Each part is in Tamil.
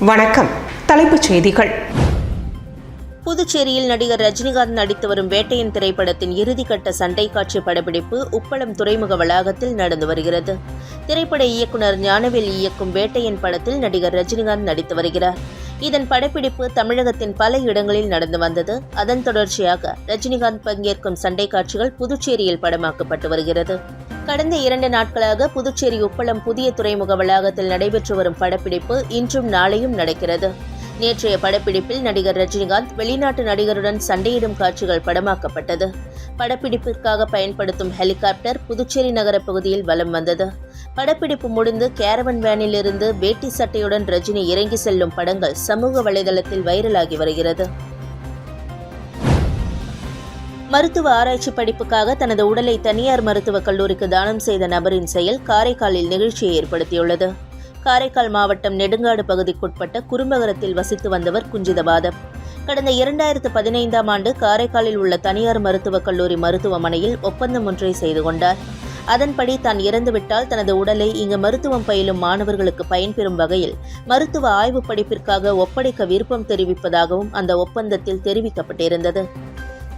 வணக்கம். தலைப்புச் செய்திகள். புதுச்சேரியில் நடிகர் ரஜினிகாந்த் நடித்து வரும் வேட்டையன் திரைப்படத்தின் இறுதிக்கட்ட சண்டை காட்சி படப்பிடிப்பு உப்பளம் துறைமுக வளாகத்தில் நடந்து வருகிறது. திரைப்பட இயக்குனர் ஞானவேல் இயக்கும் வேட்டையன் படத்தில் நடிகர் ரஜினிகாந்த் நடித்து வருகிறார். இதன் படப்பிடிப்பு தமிழகத்தின் பல இடங்களில் நடந்து வந்தது. அதன் தொடர்ச்சியாக ரஜினிகாந்த் பங்கேற்கும் சண்டை காட்சிகள் புதுச்சேரியில் படமாக்கப்பட்டு வருகிறது. கடந்த 2 நாட்களாக புதுச்சேரி உப்பளம் புதிய துறைமுக வளாகத்தில் நடைபெற்று வரும் படப்பிடிப்பு இன்றும் நாளையும் நடக்கிறது. நேற்றைய படப்பிடிப்பில் நடிகர் ரஜினிகாந்த் வெளிநாட்டு நடிகருடன் சண்டையிடும் காட்சிகள் படமாக்கப்பட்டது. படப்பிடிப்பிற்காக பயன்படுத்தும் ஹெலிகாப்டர் புதுச்சேரி நகர பகுதியில் வலம் வந்தது. படப்பிடிப்பு முடிந்து கேரவன் வேனில் இருந்து வேட்டி சட்டையுடன் ரஜினி இறங்கி செல்லும் படங்கள் சமூக வலைதளத்தில் வைரலாகி வருகிறது. மருத்துவ ஆராய்ச்சி படிப்புக்காக தனது உடலை தனியார் மருத்துவக் கல்லூரிக்கு தானம் செய்த நபரின் செயல் காரைக்காலில் நிகழ்ச்சியை ஏற்படுத்தியுள்ளது. காரைக்கால் மாவட்டம் நெடுங்காடு பகுதிக்குட்பட்ட குறும்பகரத்தில் வசித்து வந்தவர் குஞ்சிதபாதம். கடந்த 2015ஆம் ஆண்டு காரைக்காலில் உள்ள தனியார் மருத்துவக் கல்லூரி மருத்துவமனையில் ஒப்பந்தம் ஒன்றை செய்து கொண்டார். அதன்படி தான் இறந்துவிட்டால் தனது உடலை இங்கு மருத்துவம் பயிலும் மாணவர்களுக்கு பயன்பெறும் வகையில் மருத்துவ ஆய்வு படிப்பிற்காக ஒப்படைக்க விருப்பம் தெரிவிப்பதாகவும் அந்த ஒப்பந்தத்தில் தெரிவிக்கப்பட்டிருந்தது.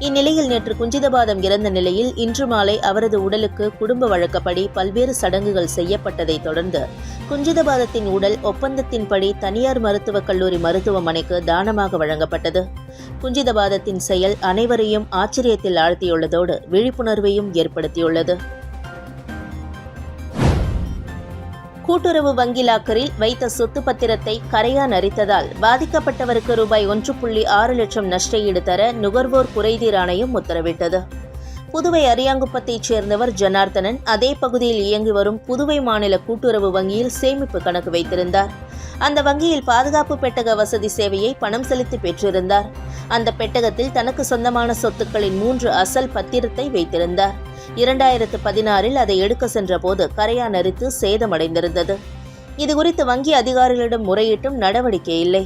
இந்நிலையில் நேற்று குஞ்சிதபாதம் இறந்த நிலையில் இன்று மாலை அவரது உடலுக்கு குடும்ப வழக்கப்படி பல்வேறு சடங்குகள் செய்யப்பட்டதை தொடர்ந்து குஞ்சிதபாதத்தின் உடல் ஒப்பந்தத்தின்படி தனியார் மருத்துவக் கல்லூரி மருத்துவமனைக்கு தானமாக வழங்கப்பட்டது. குஞ்சிதபாதத்தின் செயல் அனைவரையும் ஆச்சரியத்தில் ஆழ்த்தியுள்ளதோடு விழிப்புணர்வையும் ஏற்படுத்தியுள்ளது. கூட்டுறவு வங்கி லாக்கரில் வைத்த சொத்து பத்திரத்தை கரையான் அரித்ததால் பாதிக்கப்பட்டவருக்கு ரூபாய் 1.6 லட்சம் நஷ்டஈடு தர நுகர்வோர் குறைதீர் ஆணையம் உத்தரவிட்டது. புதுவை அரியாங்குப்பத்தைச் சேர்ந்தவர் ஜனார்த்தனன் அதே பகுதியில் இயங்கி வரும் புதுவை மாநில கூட்டுறவு வங்கியில் சேமிப்பு கணக்கு வைத்திருந்தார். அந்த வங்கியில் பாதுகாப்பு பெட்டக வசதி சேவையை பணம் செலுத்தி பெற்றிருந்தார். அந்த பெட்டகத்தில் தனக்கு சொந்தமான சொத்துக்களின் 3 அசல் பத்திரத்தை வைத்திருந்தார். 2016இல் அதை எடுக்க சென்ற போது கரையான் அரித்து சேதமடைந்திருந்தது. இதுகுறித்து வங்கி அதிகாரிகளிடம் முறையிட்டும் நடவடிக்கை இல்லை.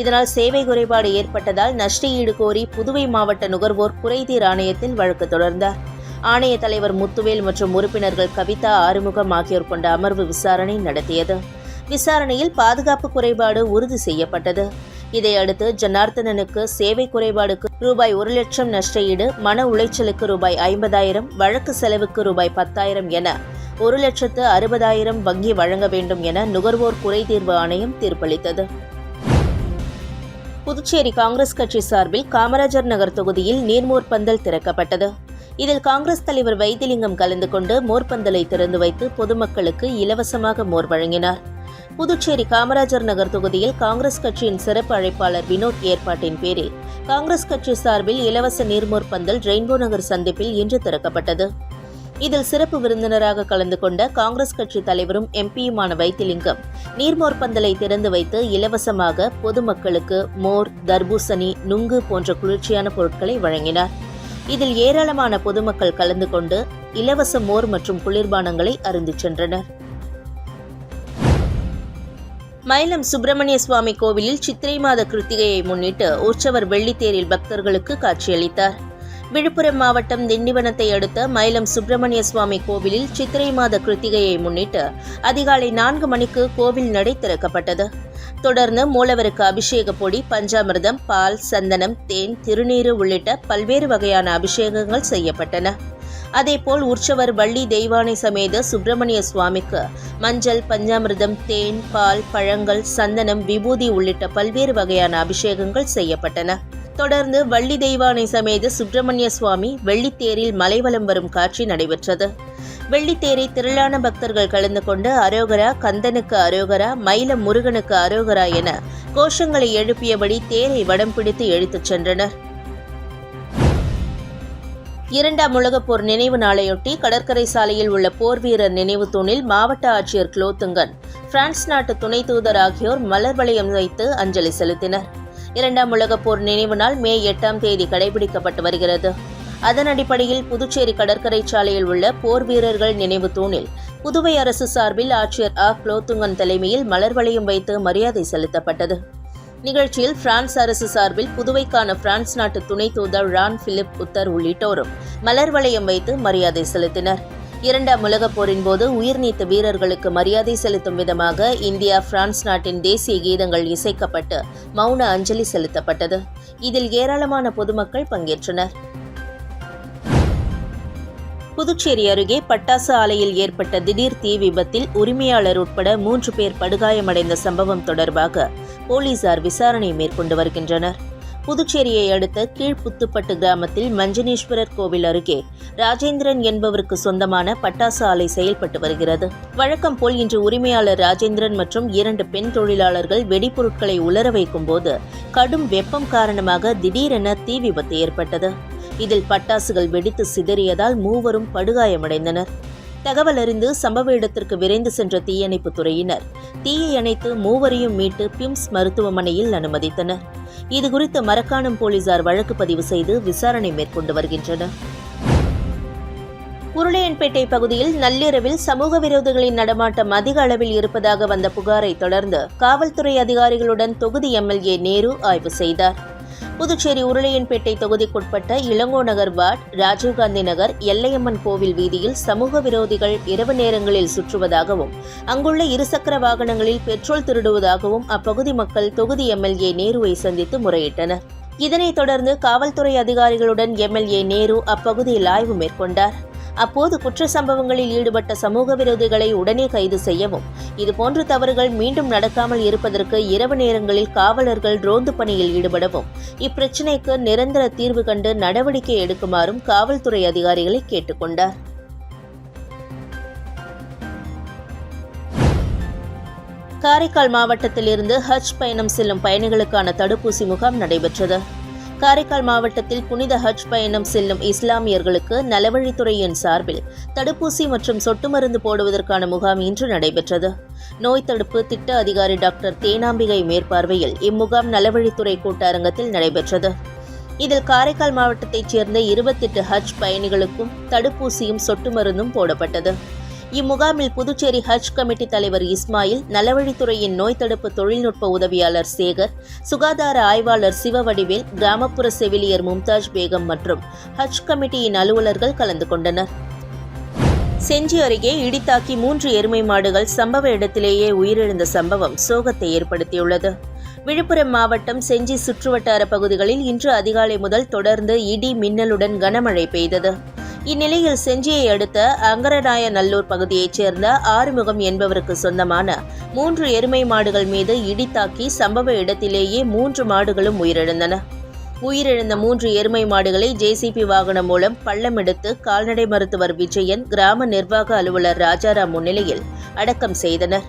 இதனால் சேவை குறைபாடு ஏற்பட்டதால் நஷ்டஈடு கோரி புதுவை மாவட்ட நுகர்வோர் குறைதீர் ஆணையத்தில் வழக்கு தொடர்ந்தார். ஆணைய தலைவர் முத்துவேல் மற்றும் உறுப்பினர்கள் கவிதா, ஆறுமுகம் ஆகியோர் கொண்ட அமர்வு விசாரணை நடத்தியது. விசாரணையில் பாதுகாப்பு குறைபாடு உறுதி செய்யப்பட்டது. இதையடுத்து ஜனார்த்தனனுக்கு சேவை குறைபாடுக்கு ரூபாய் 1 லட்சம் நஷ்டஈடு, மன உளைச்சலுக்கு ரூபாய் 50,000, வழக்கு செலவுக்கு ரூபாய் 10,000 என 1,60,60,000 வங்கி வழங்க வேண்டும் என நுகர்வோர் குறைதீர்வு ஆணையம் தீர்ப்பளித்தது. புதுச்சேரி காங்கிரஸ் கட்சி சார்பில் காமராஜர் நகர் தொகுதியில் நீர்மோர் பந்தல் திறக்கப்பட்டது. இதில் காங்கிரஸ் தலைவர் வைத்திலிங்கம் கலந்து கொண்டு மோர்பந்தலை திறந்து வைத்து பொதுமக்களுக்கு இலவசமாக மோர் வழங்கினார். புதுச்சேரி காமராஜர் நகர் தொகுதியில் காங்கிரஸ் கட்சியின் சிறப்பு அழைப்பாளர் வினோத் ஏற்பாட்டின் பேரில் காங்கிரஸ் கட்சி சார்பில் இலவச நீர்மோர் பந்தல் ரெயின்போ நகர் சந்திப்பில் இன்று திறக்கப்பட்டது. இதில் சிறப்பு விருந்தினராக கலந்து கொண்ட காங்கிரஸ் கட்சி தலைவரும் எம்பியுமான வைத்திலிங்கம் நீர்மோர் பந்தலை திறந்து வைத்து இலவசமாக பொதுமக்களுக்கு மோர், தர்பூசணி, நுங்கு போன்ற குளிர்ச்சியான பொருட்களை வழங்கினார். இதில் ஏராளமான பொதுமக்கள் கலந்து கொண்டு இலவச மோர் மற்றும் குளிர்பானங்களை அருந்திச் சென்றனர். மயிலம் சுப்பிரமணிய சுவாமி கோவிலில் சித்திரை மாத கிருத்திகையை முன்னிட்டு உற்சவர் வெள்ளித்தேரில் பக்தர்களுக்கு காட்சியளித்தார். விழுப்புரம் மாவட்டம் திண்டிவனத்தை அடுத்த மயிலம் சுப்பிரமணிய சுவாமி கோவிலில் சித்திரை மாத கிருத்திகையை முன்னிட்டு அதிகாலை 4 மணிக்கு கோவில் நடை திறக்கப்பட்டது. தொடர்ந்து மூலவருக்கு அபிஷேக பொடி, பஞ்சாமிர்தம், பால், சந்தனம், தேன், திருநீறு உள்ளிட்ட பல்வேறு வகையான அபிஷேகங்கள் செய்யப்பட்டன. அதேபோல் உற்சவர் வள்ளி தெய்வானை சமேத சுப்பிரமணிய சுவாமிக்கு மஞ்சள், பஞ்சாமிர்தம், தேன், பால், பழங்கள், சந்தனம், விபூதி உள்ளிட்ட பல்வேறு வகையான அபிஷேகங்கள் செய்யப்பட்டன. தொடர்ந்து வள்ளி தெய்வானை சமேத சுப்பிரமணிய சுவாமி வெள்ளித்தேரில் மலைவலம் வரும் காட்சி நடைபெற்றது. வெள்ளித்தேரை திரளான பக்தர்கள் கலந்து கொண்டு அரோகரா, கந்தனுக்கு அரோகரா, மயிலம் முருகனுக்கு அரோகரா என கோஷங்களை எழுப்பியபடி தேரை வடம் பிடித்து இழுத்துச் சென்றனர். 2ஆம் உலகப் போர் நினைவு நாளையொட்டி கடற்கரை சாலையில் உள்ள போர் வீரர் நினைவு தூணில் மாவட்ட ஆட்சியர் குலோத்துங்கன், பிரான்ஸ் நாட்டு துணை தூதர் ஆகியோர் மலர் வளையம் வைத்து அஞ்சலி செலுத்தினர். 2ஆம் உலகப் போர் நினைவு நாள் மே 8ஆம் தேதி கடைபிடிக்கப்பட்டு வருகிறது. அதன் அடிப்படையில் புதுச்சேரி கடற்கரை சாலையில் உள்ள போர் வீரர்கள் நினைவு தூணில் புதுவை அரசு சார்பில் ஆட்சியர் குலோத்துங்கன் தலைமையில் மலர் வளையம் வைத்து மரியாதை செலுத்தப்பட்டது. நிகழ்ச்சியில் பிரான்ஸ் அரசு சார்பில் புதுவைக்கான பிரான்ஸ் நாட்டு துணை தூதர் ரான் பிலிப் உத்தர் உள்ளிட்டோரும் மலர் வளையம் வைத்து மரியாதை செலுத்தினர். இரண்டாம் உலகப் போரின் போது உயிர் நீத்த வீரர்களுக்கு மரியாதை செலுத்தும் விதமாக இந்தியா பிரான்ஸ் நாட்டின் தேசிய கீதங்கள் இசைக்கப்பட்டு மௌன அஞ்சலி செலுத்தப்பட்டது. இதில் ஏராளமான பொதுமக்கள் பங்கேற்றனர். புதுச்சேரி அருகே பட்டாசு ஆலையில் ஏற்பட்ட திடீர் தீ விபத்தில் உரிமையாளர் உட்பட 3 பேர் படுகாயமடைந்த சம்பவம் தொடர்பாக போலீசார் விசாரணை மேற்கொண்டு வருகின்றனர். புதுச்சேரியை அடுத்த கீழ்புத்துப்பட்டு கிராமத்தில் மஞ்சனேஸ்வரர் கோவில் அருகே ராஜேந்திரன் என்பவருக்கு சொந்தமான பட்டாசு ஆலை செயல்பட்டு வருகிறது. வழக்கம் போல் இன்று உரிமையாளர் ராஜேந்திரன் மற்றும் 2 பெண் தொழிலாளர்கள் வெடிபொருட்களை உலர வைக்கும் போது கடும் வெப்பம் காரணமாக திடீரென தீ விபத்து ஏற்பட்டது. இதில் பட்டாசுகள் வெடித்து சிதறியதால் 3 படுகாயமடைந்தனர். தகவல் அறிந்து சம்பவ இடத்திற்கு விரைந்து சென்ற தீயணைப்புத் துறையினர் தீயை அணைத்து 3 மீட்டு பிம்ஸ் மருத்துவமனையில் அனுமதித்தனர். இதுகுறித்து மரக்காணம் போலீசார் வழக்கு பதிவு செய்து விசாரணை மேற்கொண்டு வருகின்றனர். உருளையன்பேட்டை பகுதியில் நள்ளிரவில் சமூக விரோதிகளின் நடமாட்டம் அதிக அளவில் இருப்பதாக வந்த புகாரை தொடர்ந்து காவல்துறை அதிகாரிகளுடன் தொகுதி எம்எல்ஏ நேரு ஆய்வு செய்தார். புதுச்சேரி உருளையன்பேட்டை தொகுதிக்குட்பட்ட இளங்கோ நகர் வார்டு, ராஜீவ்காந்தி நகர், எல்லையம்மன் கோவில் வீதியில் சமூக விரோதிகள் இரவு நேரங்களில் சுற்றுவதாகவும் அங்குள்ள இருசக்கர வாகனங்களில் பெட்ரோல் திருடுவதாகவும் அப்பகுதி மக்கள் தொகுதி எம்எல்ஏ நேருவை சந்தித்து முறையிட்டனர். இதனைத் தொடர்ந்து காவல்துறை அதிகாரிகளுடன் எம்எல்ஏ நேரு அப்பகுதியில் ஆய்வு மேற்கொண்டார். அப்போது குற்ற சம்பவங்களில் ஈடுபட்ட சமூக விரோதிகளை உடனே கைது செய்யவும், இதுபோன்ற தவறுகள் மீண்டும் நடக்காமல் இருப்பதற்கு இரவு நேரங்களில் காவலர்கள் ரோந்து பணியில் ஈடுபடவும், இப்பிரச்சினைக்கு நிரந்தர தீர்வு கண்டு நடவடிக்கை எடுக்குமாறும் காவல்துறை அதிகாரிகளை கேட்டுக்கொண்டார். காரைக்கால் மாவட்டத்திலிருந்து ஹஜ் பயணம் செல்லும் பயணிகளுக்கான தடுப்பூசி முகாம் நடைபெற்றது. காரைக்கால் மாவட்டத்தில் புனித ஹஜ் பயணம் செல்லும் இஸ்லாமியர்களுக்கு நலவழித்துறையின் சார்பில் தடுப்பூசி மற்றும் சொட்டு மருந்து போடுவதற்கான முகாம் இன்று நடைபெற்றது. நோய் தடுப்பு திட்ட அதிகாரி டாக்டர் தேனாம்பிகை மேற்பார்வையில் இம்முகாம் நலவழித்துறை கூட்டரங்கத்தில் நடைபெற்றது. இதில் காரைக்கால் மாவட்டத்தைச் சேர்ந்த 28 ஹஜ் பயணிகளுக்கும் தடுப்பூசியும் சொட்டு மருந்தும் போடப்பட்டது. இம்முகாமில் புதுச்சேரி ஹஜ் கமிட்டி தலைவர் இஸ்மாயில், நலவழித்துறையின் நோய் தடுப்பு தொழில்நுட்ப உதவியாளர் சேகர், சுகாதார ஆய்வாளர் சிவவடிவேல், கிராமப்புற செவிலியர் மும்தாஜ் பேகம் மற்றும் ஹஜ் கமிட்டியின் அலுவலர்கள் கலந்து கொண்டனர். செஞ்சி அருகே இடித்தாக்கி 3 எருமை மாடுகள் சம்பவ இடத்திலேயே உயிரிழந்த சம்பவம் சோகத்தை ஏற்படுத்தியுள்ளது. விழுப்புரம் மாவட்டம் செஞ்சி சுற்றுவட்டார பகுதிகளில் இன்று அதிகாலை முதல் தொடர்ந்து இடி மின்னலுடன் கனமழை பெய்தது. இந்நிலையில் செஞ்சியை அடுத்த அங்கரநாயநல்லூர் பகுதியைச் சேர்ந்த ஆறுமுகம் என்பவருக்கு சொந்தமான 3 எருமை மாடுகள் மீது இடித்தாக்கி சம்பவ இடத்திலேயே 3 மாடுகளும் உயிரிழந்தன. உயிரிழந்த 3 எருமை மாடுகளை ஜேசிபி வாகனம் மூலம் பள்ளம் எடுத்து கால்நடை மருத்துவர் விஜயன், கிராம நிர்வாக அலுவலர் ராஜாராம் முன்னிலையில் அடக்கம் செய்தனர்.